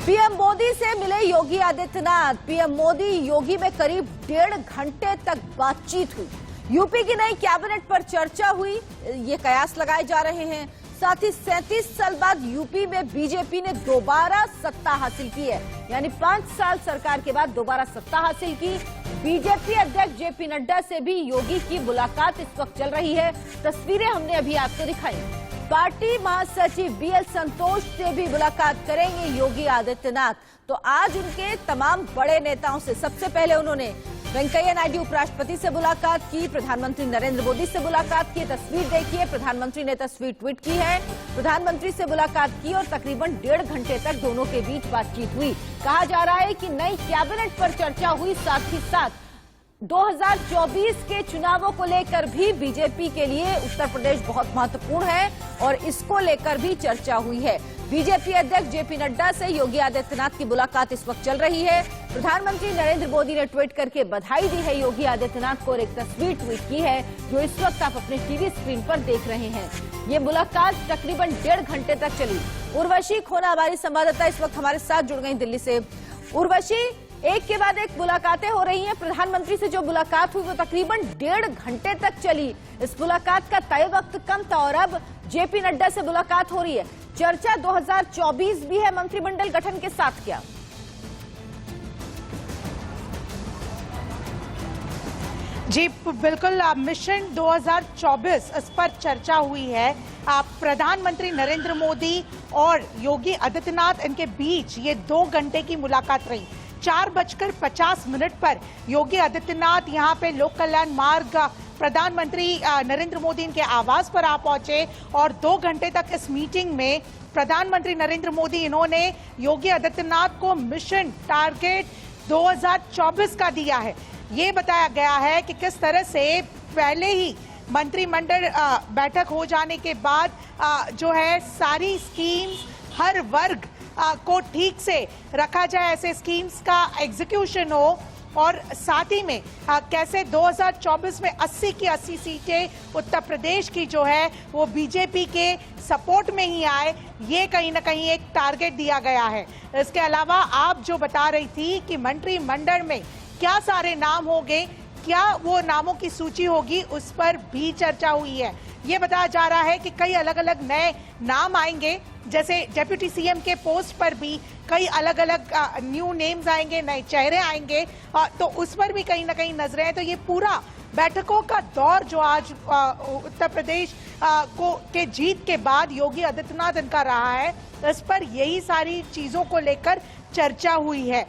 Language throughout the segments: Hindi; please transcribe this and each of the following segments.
पीएम मोदी से मिले योगी आदित्यनाथ। पीएम मोदी योगी में करीब 1.5 घंटे तक बातचीत हुई। यूपी की नई कैबिनेट पर चर्चा हुई, ये कयास लगाए जा रहे हैं। साथ ही 37 साल बाद यूपी में बीजेपी ने दोबारा सत्ता हासिल की है, यानी 5 साल सरकार के बाद दोबारा सत्ता हासिल की। बीजेपी अध्यक्ष जेपी नड्डा से भी योगी की मुलाकात इस वक्त चल रही है। तस्वीरें हमने अभी आपको दिखाई। पार्टी महासचिव बीएल संतोष से भी मुलाकात करेंगे योगी आदित्यनाथ। तो आज उनके तमाम बड़े नेताओं से सबसे पहले उन्होंने वेंकैया नायडू उपराष्ट्रपति से मुलाकात की, प्रधानमंत्री नरेंद्र मोदी से मुलाकात की। तस्वीर देखिए, प्रधानमंत्री ने तस्वीर ट्वीट की है। प्रधानमंत्री से मुलाकात की और तकरीबन 1.5 घंटे तक दोनों के बीच बातचीत हुई। कहा जा रहा है कि नई कैबिनेट पर चर्चा हुई, साथ ही साथ 2024 के चुनावों को लेकर भी बीजेपी के लिए उत्तर प्रदेश बहुत महत्वपूर्ण है और इसको लेकर भी चर्चा हुई है। बीजेपी अध्यक्ष जेपी नड्डा से योगी आदित्यनाथ की मुलाकात इस वक्त चल रही है। प्रधानमंत्री नरेंद्र मोदी ने ट्वीट करके बधाई दी है योगी आदित्यनाथ को और एक तस्वीर ट्वीट की है जो इस वक्त आप अपने टीवी स्क्रीन पर देख रहे हैं। ये मुलाकात तकरीबन 1.5 घंटे तक चली। उर्वशी खोना हमारी संवाददाता इस वक्त हमारे साथ जुड़ गई दिल्ली से। उर्वशी, एक के बाद एक मुलाकातें हो रही हैं। प्रधानमंत्री से जो मुलाकात हुई वो तकरीबन 1.5 घंटे तक चली। इस मुलाकात का तय वक्त कम था और अब जेपी नड्डा से मुलाकात हो रही है। चर्चा 2024 भी है मंत्रिमंडल गठन के साथ क्या? जी बिल्कुल, मिशन 2024 इस पर चर्चा हुई है। प्रधानमंत्री नरेंद्र मोदी और योगी आदित्यनाथ इनके बीच ये 2 घंटे की मुलाकात रही। 4:50 पर योगी आदित्यनाथ यहाँ पे लोक कल्याण मार्ग प्रधानमंत्री नरेंद्र मोदी इनके आवास पर आ पहुंचे और 2 घंटे तक इस मीटिंग में प्रधानमंत्री नरेंद्र मोदी इन्होंने योगी आदित्यनाथ को मिशन टारगेट 2024 का दिया है। ये बताया गया है कि किस तरह से पहले ही मंत्रिमंडल बैठक हो जाने के बाद जो है सारी स्कीम्स हर वर्ग को ठीक से रखा जाए, ऐसे स्कीम्स का एग्जीक्यूशन हो और साथ ही में कैसे 2024 में 80 की 80 सीटें उत्तर प्रदेश की जो है वो बीजेपी के सपोर्ट में ही आए, ये कहीं ना कहीं एक टारगेट दिया गया है। इसके अलावा आप जो बता रही थी कि मंत्रिमंडल में क्या सारे नाम होंगे, क्या वो नामों की सूची होगी, उस पर भी चर्चा हुई है। ये बताया जा रहा है कि कई अलग अलग नए नाम आएंगे, जैसे डेप्यूटी सीएम के पोस्ट पर भी कई अलग अलग न्यू नेम्स आएंगे, नए चेहरे आएंगे, तो उस पर भी कहीं ना कहीं नजरें हैं। तो ये पूरा बैठकों का दौर जो आज उत्तर प्रदेश के जीत के बाद योगी आदित्यनाथ इनका रहा है, इस पर यही सारी चीजों को लेकर चर्चा हुई है।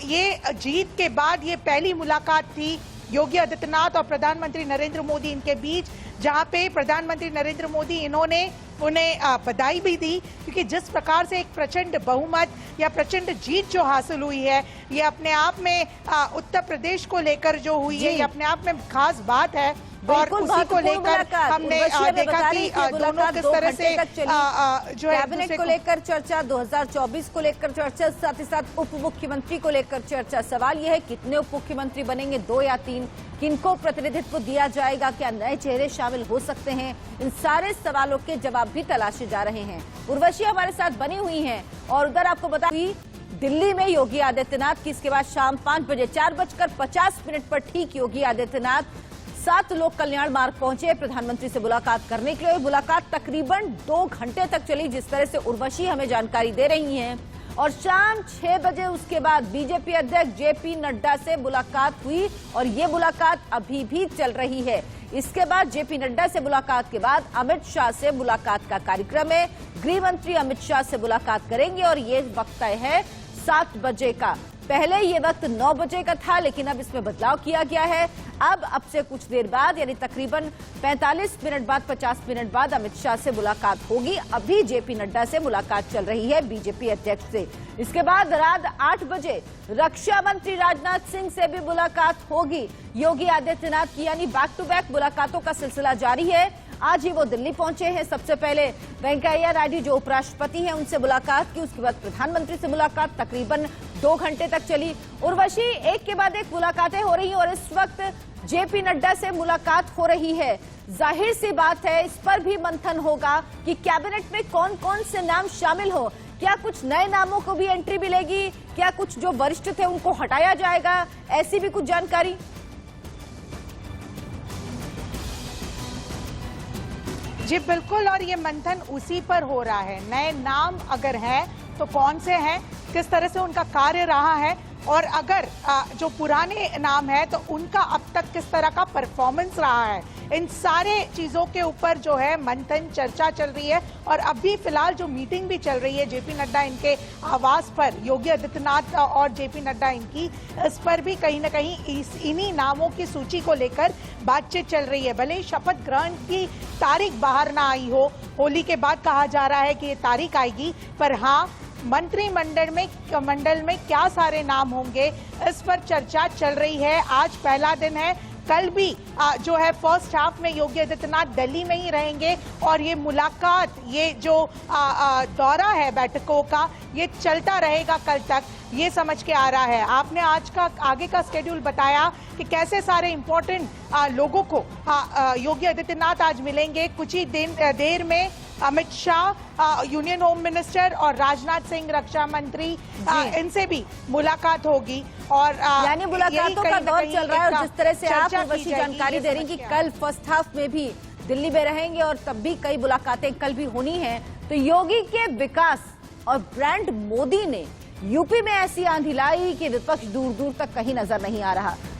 ये जीत के बाद ये पहली मुलाकात थी योगी आदित्यनाथ और प्रधानमंत्री नरेंद्र मोदी इनके बीच, जहां पे प्रधानमंत्री नरेंद्र मोदी इन्होंने उन्हें बधाई भी दी, क्योंकि जिस प्रकार से एक प्रचंड बहुमत या प्रचंड जीत जो हासिल हुई है, ये अपने आप में उत्तर प्रदेश को लेकर जो हुई है, ये अपने आप में खास बात है। और उसी को लेकर हमने देखा कि दोनों किस तरह से जो है कैबिनेट को लेकर चर्चा, 2024 को लेकर चर्चा, साथ ही साथ उप मुख्यमंत्री को लेकर चर्चा। सवाल यह है कितने उप मुख्यमंत्री बनेंगे, 2 या 3, किनको प्रतिनिधित्व दिया जाएगा, क्या नए चेहरे शामिल हो सकते हैं, इन सारे सवालों के जवाब भी तलाशे जा रहे हैं। उर्वशी हमारे साथ बनी हुई हैं और उधर आपको बता दिल्ली में योगी आदित्यनाथ की इसके बाद शाम 5 बजे 4:50 पर ठीक योगी आदित्यनाथ 7 लोक कल्याण मार्ग पहुंचे प्रधानमंत्री से मुलाकात करने के लिए। मुलाकात तकरीबन 2 घंटे तक चली, जिस तरह से उर्वशी हमें जानकारी दे रही हैं। और शाम 6 बजे उसके बाद बीजेपी अध्यक्ष जेपी नड्डा से मुलाकात हुई और ये मुलाकात अभी भी चल रही है। इसके बाद जेपी नड्डा से मुलाकात के बाद अमित शाह से मुलाकात का कार्यक्रम है। गृह मंत्री अमित शाह से मुलाकात करेंगे और ये वक्त तय है 7 बजे का। पहले ये वक्त 9 बजे का था, लेकिन अब इसमें बदलाव किया गया है। अब से कुछ देर बाद यानी तकरीबन 45 मिनट बाद 50 मिनट बाद अमित शाह से मुलाकात होगी। अभी जेपी नड्डा से मुलाकात चल रही है बीजेपी अध्यक्ष से। इसके बाद रात 8 बजे रक्षा मंत्री राजनाथ सिंह से भी मुलाकात होगी योगी आदित्यनाथ की, यानी बैक टू बैक मुलाकातों का सिलसिला जारी है। आज ही वो दिल्ली पहुंचे हैं। सबसे पहले वेंकैया नायडू जो उपराष्ट्रपति हैं उनसे मुलाकात की, उसके बाद प्रधानमंत्री से मुलाकात तकरीबन 2 घंटे तक चली। उर्वशी, एक के बाद एक मुलाकातें हो रही हैं और इस वक्त जेपी नड्डा से मुलाकात हो रही है। जाहिर सी बात है इस पर भी मंथन होगा कि कैबिनेट में कौन कौन से नाम शामिल हो, क्या कुछ नए नामों को भी एंट्री मिलेगी? क्या कुछ जो वरिष्ठ थे उनको हटाया जाएगा? ऐसी भी कुछ जानकारी? जी बिल्कुल, और ये मंथन उसी पर हो रहा है। नए नाम अगर हैं तो कौन से हैं, किस तरह से उनका कार्य रहा है, और अगर जो पुराने नाम है तो उनका अब तक किस तरह का परफॉर्मेंस रहा है, इन सारे चीजों के ऊपर जो है मंथन चर्चा चल रही है। और अभी फिलहाल जो मीटिंग भी चल रही है जेपी नड्डा इनके आवास पर, योगी आदित्यनाथ और जेपी नड्डा इनकी, इस पर भी कहीं ना कहीं इन्हीं नामों की सूची को लेकर बातचीत चल रही है। भले ही शपथ ग्रहण की तारीख बाहर ना आई हो, होली के बाद कहा जा रहा है कि ये तारीख आएगी, पर हाँ मंत्रिमंडल में क्या सारे नाम होंगे इस पर चर्चा चल रही है। आज पहला दिन है, कल भी जो है फर्स्ट हाफ में योगी आदित्यनाथ दिल्ली में ही रहेंगे और ये मुलाकात, ये जो दौरा है बैठकों का, ये चलता रहेगा कल तक, ये समझ के आ रहा है। आपने आज का आगे का स्केड्यूल बताया कि कैसे सारे इंपॉर्टेंट लोगों को योगी आदित्यनाथ आज मिलेंगे। कुछ ही देर में Amit Shah, union home minister, और राजनाथ सिंह रक्षा मंत्री, इनसे भी मुलाकात होगी। और यानी मुलाकातों का दौर चल रहा है। और जिस तरह से आप वैसी जानकारी दे रही कि कल फर्स्ट हाफ में भी दिल्ली में रहेंगे और तब भी कई मुलाकातें कल भी होनी है, तो योगी के विकास और ब्रांड मोदी ने यूपी में ऐसी आंधी लाई कि विपक्ष दूर दूर तक कहीं नजर नहीं आ रहा।